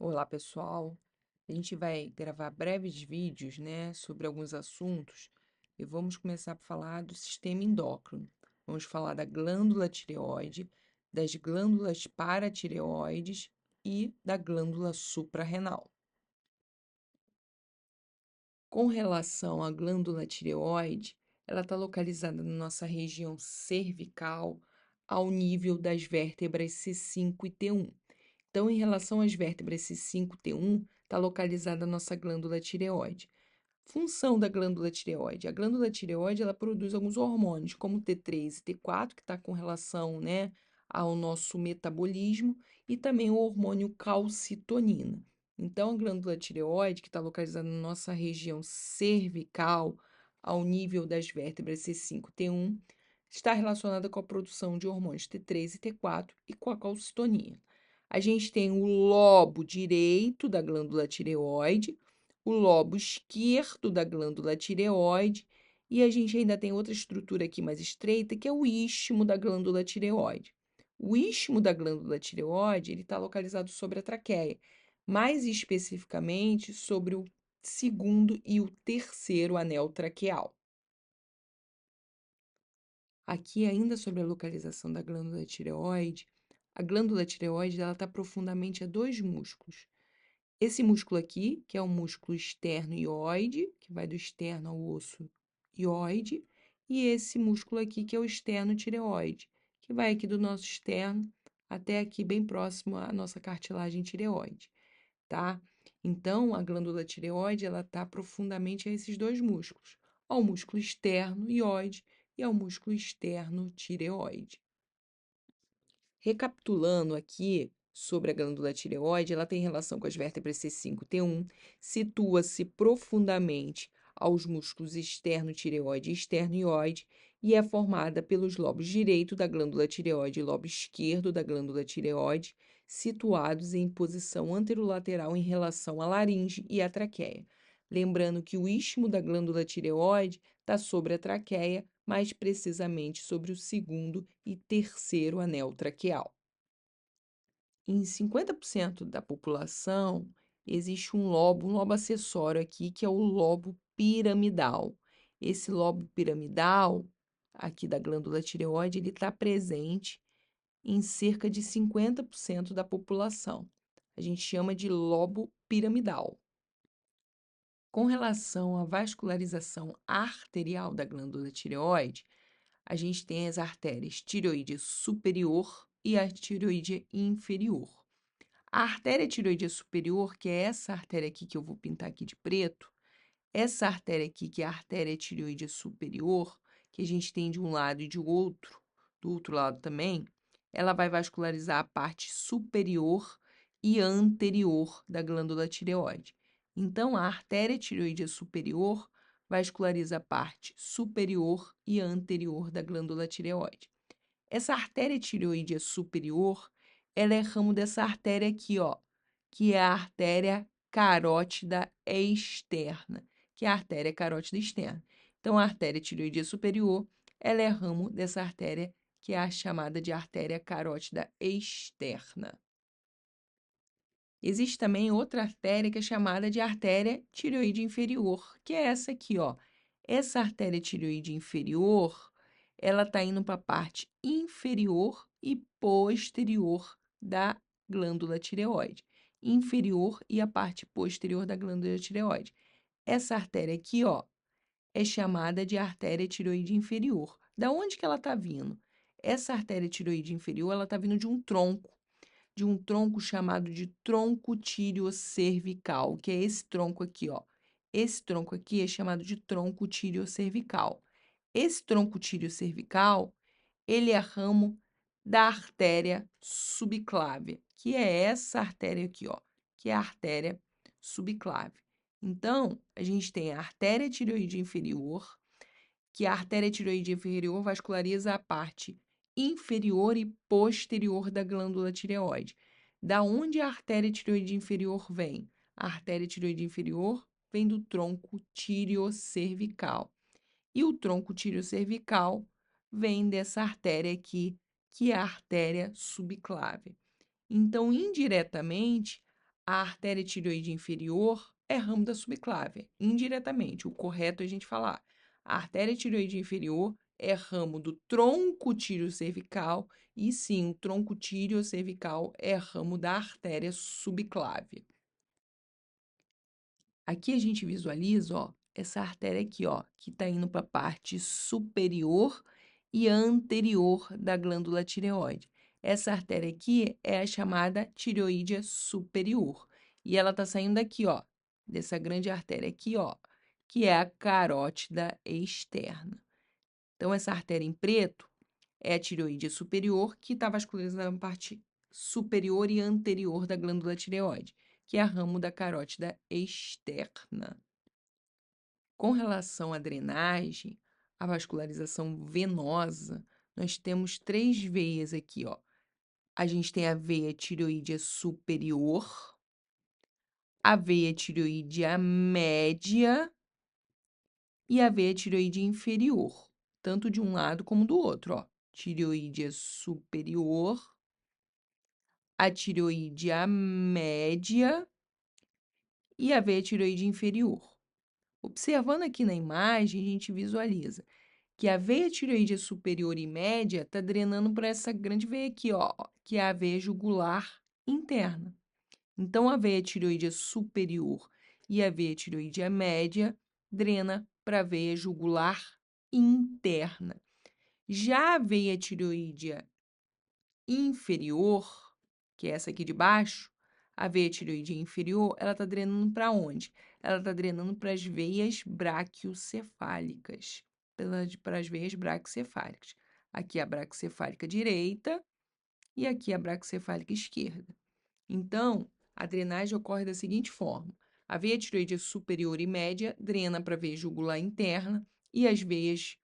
Olá, pessoal. A gente vai gravar breves vídeos, né, sobre alguns assuntos e vamos começar a falar do sistema endócrino. Vamos falar da glândula tireoide, das glândulas paratireoides e da glândula suprarrenal. Com relação à glândula tireoide, ela está localizada na nossa região cervical, ao nível das vértebras C5 e T1. Então, em relação às vértebras C5 e T1, está localizada a nossa glândula tireoide. Função da glândula tireoide. A glândula tireoide, ela produz alguns hormônios, como T3 e T4, que está com relação, né, ao nosso metabolismo, e também o hormônio calcitonina. Então, a glândula tireoide, que está localizada na nossa região cervical, ao nível das vértebras C5 e T1, está relacionada com a produção de hormônios T3 e T4 e com a calcitonina. A gente tem o lobo direito da glândula tireoide, o lobo esquerdo da glândula tireoide, e a gente ainda tem outra estrutura aqui mais estreita, que é o istmo da glândula tireoide. O istmo da glândula tireoide, ele está localizado sobre a traqueia, mais especificamente sobre o segundo e o terceiro anel traqueal. Aqui, ainda sobre a localização da glândula tireoide, a glândula tireoide está profundamente a dois músculos. Esse músculo aqui, que é o músculo externo ióide, que vai do externo ao osso ióide, e esse músculo aqui, que é o externo tireoide, que vai aqui do nosso externo até aqui bem próximo à nossa cartilagem tireoide, tá? Então, a glândula tireoide, ela está profundamente a esses dois músculos, ao músculo externo ióide e ao músculo externo tireoide. Recapitulando aqui sobre a glândula tireoide, ela tem relação com as vértebras C5 e T1, situa-se profundamente aos músculos externo-tireoide e externo-ióide e é formada pelos lobos direito da glândula tireoide e lobo esquerdo da glândula tireoide, situados em posição anterolateral em relação à laringe e à traqueia. Lembrando que o istmo da glândula tireoide está sobre a traqueia, mais precisamente sobre o segundo e terceiro anel traqueal. Em 50% da população, existe um lobo acessório aqui, que é o lobo piramidal. Esse lobo piramidal, aqui da glândula tireoide, ele está presente em cerca de 50% da população. A gente chama de lobo piramidal. Com relação à vascularização arterial da glândula tireoide, a gente tem as artérias tireoide superior e a tireoide inferior. A artéria tireoide superior, que é essa artéria aqui que eu vou pintar aqui de preto, essa artéria aqui, que é a artéria tireoide superior, que a gente tem de um lado e de outro, do outro lado também, ela vai vascularizar a parte superior e anterior da glândula tireoide. Então, a artéria tireoide superior vasculariza a parte superior e anterior da glândula tireoide. Essa artéria tireoide superior, ela é ramo dessa artéria aqui, ó, que é a artéria carótida externa, que é a artéria carótida externa. Então, a artéria tireoide superior, ela é ramo dessa artéria que é a chamada de artéria carótida externa. Existe também outra artéria que é chamada de artéria tireoide inferior, que é essa aqui, ó. Essa artéria tireoide inferior, ela está indo para a parte inferior e posterior da glândula tireoide. Inferior e a parte posterior da glândula tireoide. Essa artéria aqui, ó, é chamada de artéria tireoide inferior. Da onde que ela está vindo? Essa artéria tireoide inferior, ela está vindo de um tronco chamado de tronco tíreo-cervical, que é esse tronco aqui, ó. Esse tronco aqui é chamado de tronco tíreo-cervical. Esse tronco tíreo-cervical, ele é ramo da artéria subclávia, que é essa artéria aqui, ó, que é a artéria subclávia. Então, a gente tem a artéria tireoide inferior, que a artéria tireoide inferior vasculariza a parte inferior e posterior da glândula tireoide. Da onde a artéria tireoide inferior vem? A artéria tireoide inferior vem do tronco tíreo-cervical. E o tronco tíreo-cervical vem dessa artéria aqui, que é a artéria subclávia. Então, indiretamente, A artéria tireoide inferior é ramo da subclávia, indiretamente. O correto é a gente falar: a artéria tireoide inferior é ramo do tronco tíreo-cervical e sim, o tronco tíreo-cervical é ramo da artéria subclávia. Aqui a gente visualiza, ó, essa artéria aqui, ó, que está indo para a parte superior e anterior da glândula tireoide. Essa artéria aqui é a chamada tireoídea superior. E ela está saindo daqui, ó, dessa grande artéria aqui, ó, que é a carótida externa. Então, essa artéria em preto é a tireoídea superior, que está vascularizada na parte superior e anterior da glândula tireoide, que é a ramo da carótida externa. Com relação à drenagem, a vascularização venosa, nós temos 3 veias aqui, ó. A gente tem a veia tireoídea superior, a veia tireoídea média e a veia tireoide inferior, tanto de um lado como do outro, ó. Tireoídea superior, a tireoídea média e a veia tireoide inferior. Observando aqui na imagem, a gente visualiza que a veia tireoide superior e média está drenando para essa grande veia aqui, ó, que é a veia jugular interna. Então, a veia tireoide superior e a veia tireoide média drena para a veia jugular interna. Já a veia tireoide inferior, que é essa aqui de baixo, a veia tireoide inferior, ela está drenando para onde? Ela está drenando para as veias braquiocefálicas, para as veias braquiocefálicas. Aqui a braquiocefálica direita e aqui a braquiocefálica esquerda. Então, a drenagem ocorre da seguinte forma: a veia tireoide superior e média drena para a veia jugular interna e as veias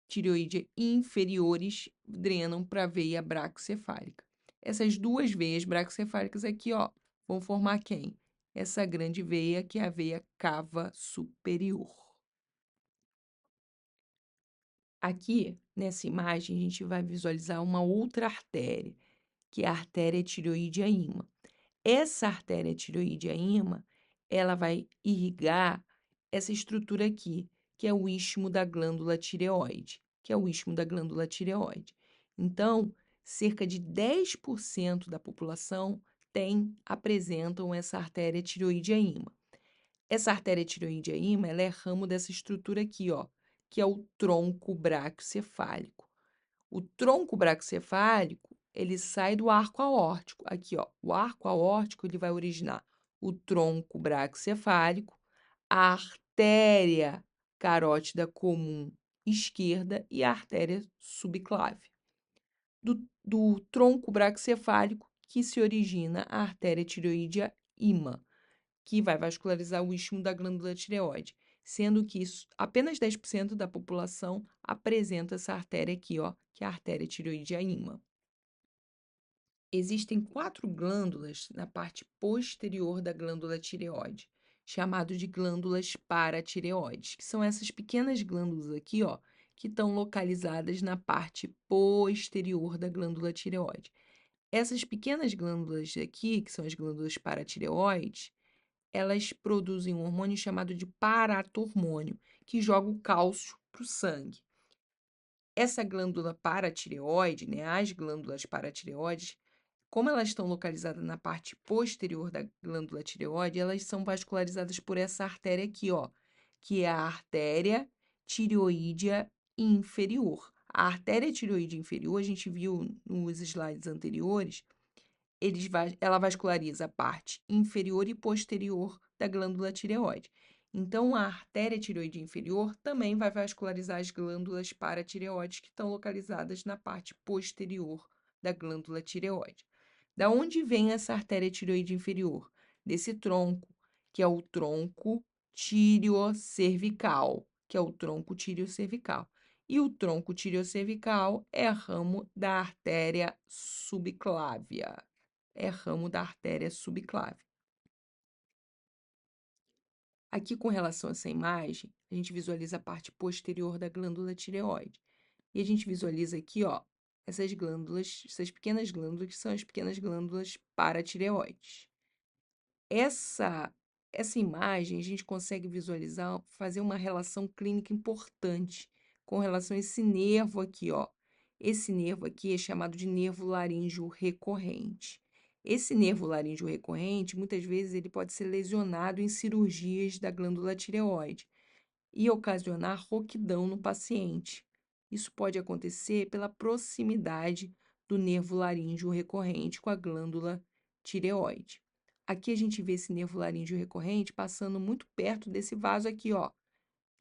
tireoide inferiores drenam para a veia braquiocefálica. Essas duas veias braquiocefálicas aqui, ó, vão formar quem? Essa grande veia, que é a veia cava superior. Aqui, nessa imagem, a gente vai visualizar uma outra artéria, que é a artéria tireoide íma. Essa artéria tireoide íma, ela vai irrigar essa estrutura aqui, que é o istmo da glândula tireoide, que é o istmo da glândula tireoide. Então, cerca de 10% da população apresentam essa artéria tireoide íma. Essa artéria tireoide íma, ela é ramo dessa estrutura aqui, ó, que é o tronco braquiocefálico. O tronco braquiocefálico, ele sai do arco aórtico. Aqui, ó, o arco aórtico, ele vai originar o tronco braquiocefálico, a artéria carótida comum esquerda e a artéria subclave. Do tronco braquiocefálico que se origina a artéria tireoide íma, que vai vascularizar o istmo da glândula tireoide, sendo que apenas 10% da população apresenta essa artéria aqui, ó, que é a artéria tireoide íma. Existem 4 glândulas na parte posterior da glândula tireoide, chamado de glândulas paratireoides, que são essas pequenas glândulas aqui, ó, que estão localizadas na parte posterior da glândula tireoide. Essas pequenas glândulas aqui, que são as glândulas paratireoides, elas produzem um hormônio chamado de paratormônio, que joga o cálcio para o sangue. Essa glândula paratireoide, né, as glândulas paratireoides, como elas estão localizadas na parte posterior da glândula tireoide, elas são vascularizadas por essa artéria aqui, ó, que é a artéria tireoídea inferior. A artéria tireoide inferior, a gente viu nos slides anteriores, ela vasculariza a parte inferior e posterior da glândula tireoide. Então, a artéria tireoide inferior também vai vascularizar as glândulas paratireoides que estão localizadas na parte posterior da glândula tireoide. Da onde vem essa artéria tireoide inferior? Desse tronco, que é o tronco tireocervical, que é o tronco tireocervical. E o tronco tireocervical é ramo da artéria subclávia. É ramo da artéria subclave. Aqui, com relação a essa imagem, a gente visualiza a parte posterior da glândula tireoide. E a gente visualiza aqui, ó, essas glândulas, essas pequenas glândulas, que são as pequenas glândulas paratireoides. Essa essa imagem a gente consegue visualizar, fazer uma relação clínica importante com relação a esse nervo aqui, ó. Esse nervo aqui é chamado de nervo laríngeo recorrente. Esse nervo laríngeo recorrente, muitas vezes, ele pode ser lesionado em cirurgias da glândula tireoide e ocasionar rouquidão no paciente. Isso pode acontecer pela proximidade do nervo laríngeo recorrente com a glândula tireoide. Aqui a gente vê esse nervo laríngeo recorrente passando muito perto desse vaso aqui, ó,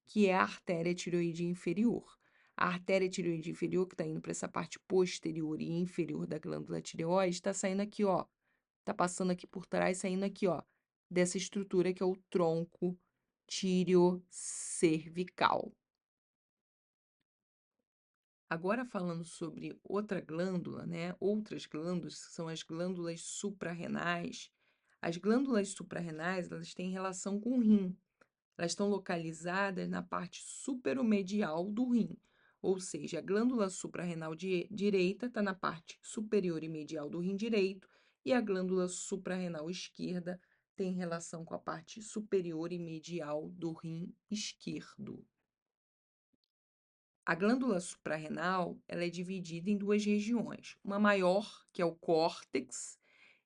que é a artéria tireoide inferior. A artéria tireoide inferior, que está indo para essa parte posterior e inferior da glândula tireoide, está saindo aqui, ó. Está passando aqui por trás, saindo aqui, ó, dessa estrutura que é o tronco tireocervical. Agora falando sobre outra glândula, né? Outras glândulas, que são as glândulas suprarrenais. As glândulas suprarrenais, elas têm relação com o rim. Elas estão localizadas na parte superomedial do rim. Ou seja, a glândula suprarrenal direita está na parte superior e medial do rim direito e a glândula suprarrenal esquerda tem relação com a parte superior e medial do rim esquerdo. A glândula suprarrenal, ela é dividida em duas regiões, uma maior, que é o córtex,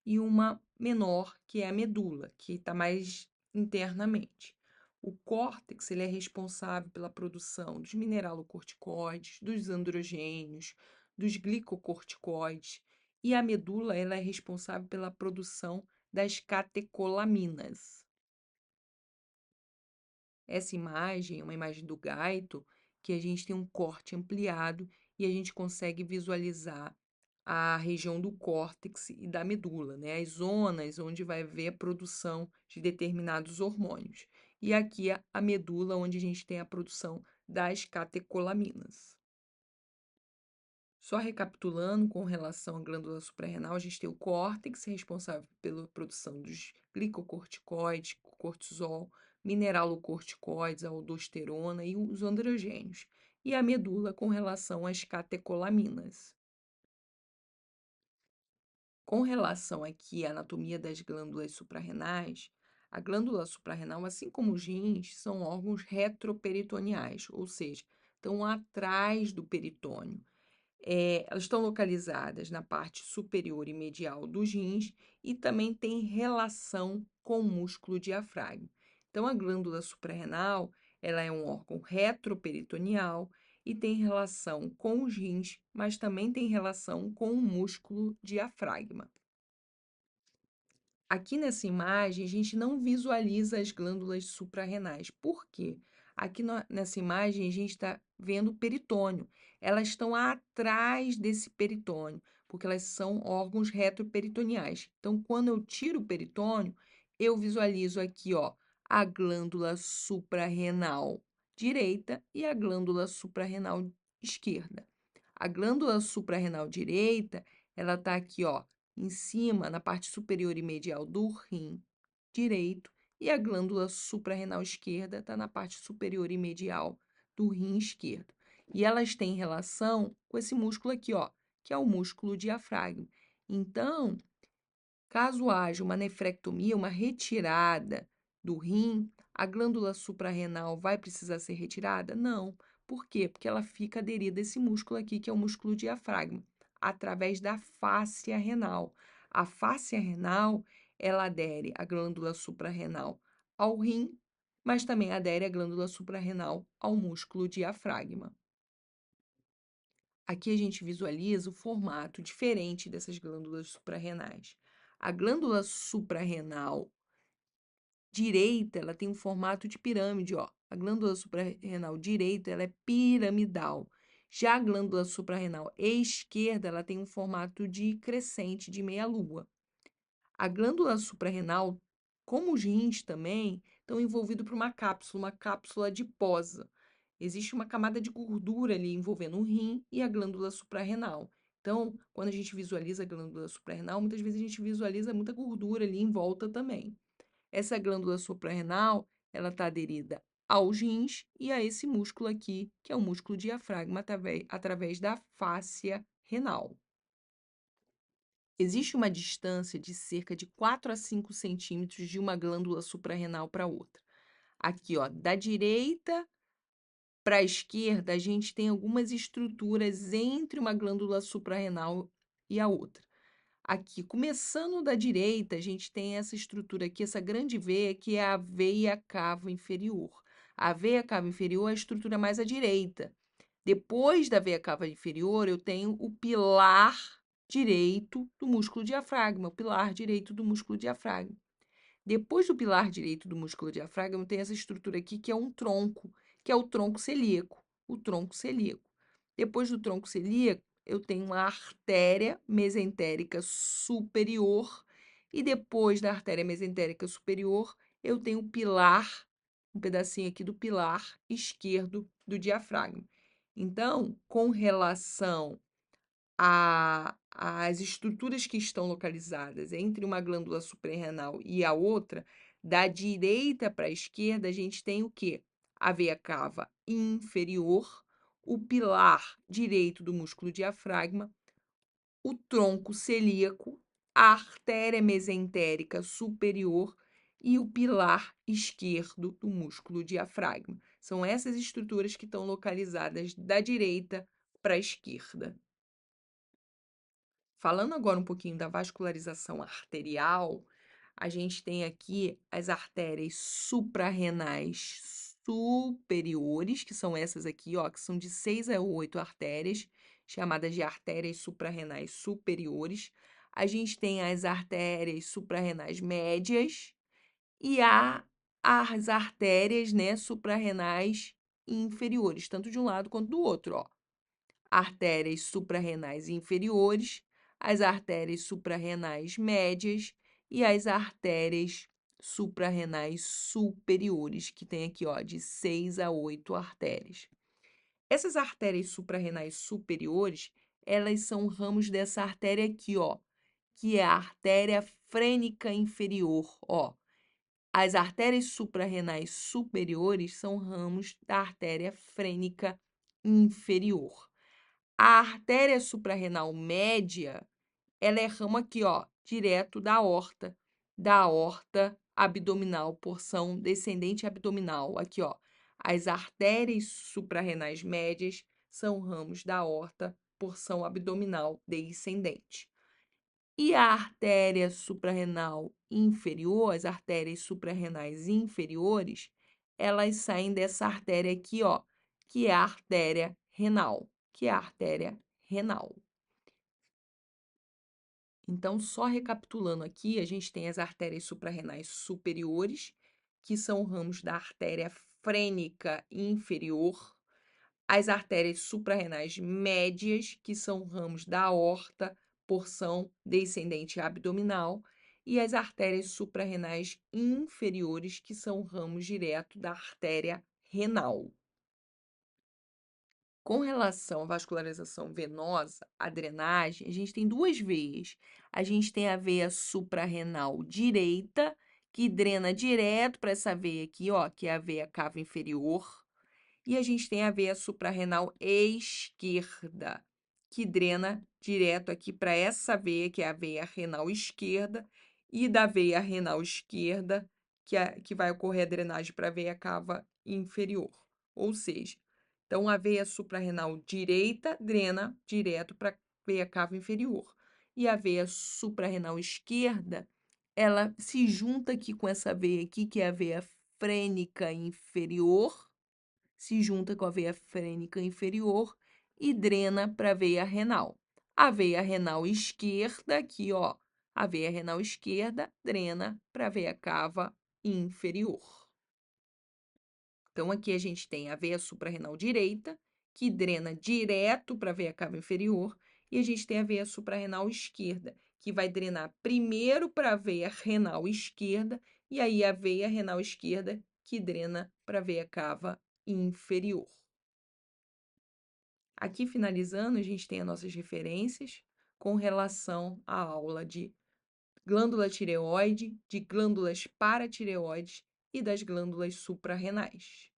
e uma menor, que é a medula, que está mais internamente. O córtex, ele é responsável pela produção dos mineralocorticoides, dos androgênios, dos glicocorticoides, e a medula, ela é responsável pela produção das catecolaminas. Essa imagem é uma imagem do gaito, que a gente tem um corte ampliado e a gente consegue visualizar a região do córtex e da medula, né? As zonas onde vai haver a produção de determinados hormônios. E aqui a medula, onde a gente tem a produção das catecolaminas. Só recapitulando com relação à glândula suprarrenal, a gente tem o córtex, responsável pela produção dos glicocorticoides, cortisol, mineralocorticoides, aldosterona e os androgênios. E a medula com relação às catecolaminas. Com relação aqui à anatomia das glândulas suprarrenais, a glândula suprarrenal, assim como os rins, são órgãos retroperitoneais, ou seja, estão atrás do peritônio. Elas estão localizadas na parte superior e medial dos rins e também têm relação com o músculo diafragma. Então, a glândula suprarrenal, ela é um órgão retroperitoneal e tem relação com os rins, mas também tem relação com o músculo diafragma. Aqui nessa imagem, a gente não visualiza as glândulas suprarrenais. Por quê? Aqui nessa imagem, a gente está vendo o peritônio. Elas estão atrás desse peritônio, porque elas são órgãos retroperitoneais. Então, quando eu tiro o peritônio, eu visualizo aqui, ó, a glândula suprarrenal direita e a glândula suprarrenal esquerda. A glândula suprarrenal direita, ela está aqui, ó, em cima, na parte superior e medial do rim direito, e a glândula suprarrenal esquerda está na parte superior e medial do rim esquerdo. E elas têm relação com esse músculo aqui, ó, que é o músculo diafragma. Então, caso haja uma nefrectomia, uma retirada do rim, a glândula suprarrenal vai precisar ser retirada? Não. Por quê? Porque ela fica aderida a esse músculo aqui, que é o músculo diafragma, através da fáscia renal. A fáscia renal, ela adere a glândula suprarrenal ao rim, mas também adere a glândula suprarrenal ao músculo diafragma. Aqui a gente visualiza o formato diferente dessas glândulas suprarrenais. A glândula suprarrenal direita, ela tem um formato de pirâmide, ó. A glândula suprarrenal direita, ela é piramidal. Já a glândula suprarrenal esquerda, ela tem um formato de crescente, de meia-lua. A glândula suprarrenal, como os rins também, estão envolvidos por uma cápsula adiposa. Existe uma camada de gordura ali envolvendo o rim e a glândula suprarrenal. Então, quando a gente visualiza a glândula suprarrenal, muitas vezes a gente visualiza muita gordura ali em volta também. Essa glândula suprarrenal, ela está aderida aos rins e a esse músculo aqui, que é o músculo diafragma, através da fáscia renal. existe uma distância de cerca de 4 a 5 centímetros de uma glândula suprarrenal para outra. Aqui, ó, da direita para a esquerda, a gente tem algumas estruturas entre uma glândula suprarrenal e a outra. Aqui, começando da direita, a gente tem essa estrutura aqui, essa grande veia, que é a veia cava inferior. A veia cava inferior é a estrutura mais à direita. Depois da veia cava inferior, eu tenho o pilar direito do músculo diafragma, o pilar direito do músculo diafragma. Depois do pilar direito do músculo diafragma, tem essa estrutura aqui que é um tronco, que é o tronco celíaco, o tronco celíaco. Depois do tronco celíaco, eu tenho uma artéria mesentérica superior e depois da artéria mesentérica superior, eu tenho o pilar, um pedacinho aqui do pilar esquerdo do diafragma. Então, com relação as estruturas que estão localizadas entre uma glândula suprarrenal e a outra, da direita para a esquerda, a gente tem o quê? A veia cava inferior, o pilar direito do músculo diafragma, o tronco celíaco, a artéria mesentérica superior e o pilar esquerdo do músculo diafragma. São essas estruturas que estão localizadas da direita para a esquerda. Falando agora um pouquinho da vascularização arterial, a gente tem aqui as artérias suprarrenais superiores, que são essas aqui, ó, que são de 6 a 8 artérias, chamadas de artérias suprarrenais superiores. A gente tem as artérias suprarrenais médias e as artérias, né, suprarrenais inferiores, tanto de um lado quanto do outro, ó. Artérias suprarrenais inferiores, as artérias suprarrenais médias e as artérias suprarrenais superiores, que tem aqui, ó, de 6 a 8 artérias. Essas artérias suprarrenais superiores, elas são ramos dessa artéria aqui, ó, que é a artéria frênica inferior, ó. As artérias suprarrenais superiores são ramos da artéria frênica inferior. A artéria suprarrenal média, ela é ramo aqui, ó, direto da aorta abdominal, porção descendente abdominal, aqui, ó. As artérias suprarrenais médias são ramos da aorta, porção abdominal descendente. E a artéria suprarrenal inferior, as artérias suprarrenais inferiores, elas saem dessa artéria aqui, ó, que é a artéria renal, que é a artéria renal. Então, só recapitulando aqui, a gente tem as artérias suprarrenais superiores, que são ramos da artéria frênica inferior, as artérias suprarrenais médias, que são ramos da aorta, porção descendente abdominal, e as artérias suprarrenais inferiores, que são ramos direto da artéria renal. Com relação à vascularização venosa, a drenagem, a gente tem duas veias. A gente tem a veia suprarrenal direita, que drena direto para essa veia aqui, ó, que é a veia cava inferior. E a gente tem a veia suprarrenal esquerda, que drena direto aqui para essa veia, que é a veia renal esquerda, e da veia renal esquerda, que vai ocorrer a drenagem para a veia cava inferior. Ou seja, então a veia suprarrenal direita drena direto para a veia cava inferior. E a veia suprarrenal esquerda, ela se junta aqui com essa veia aqui, que é a veia frênica inferior, se junta com a veia frênica inferior e drena para a veia renal. A veia renal esquerda, aqui, ó, a veia renal esquerda drena para a veia cava inferior. Então, aqui a gente tem a veia suprarrenal direita, que drena direto para a veia cava inferior, e a gente tem a veia suprarrenal esquerda, que vai drenar primeiro para a veia renal esquerda, e aí a veia renal esquerda que drena para a veia cava inferior. Aqui, finalizando, a gente tem as nossas referências com relação à aula de glândula tireoide, de glândulas paratireoides e das glândulas suprarrenais.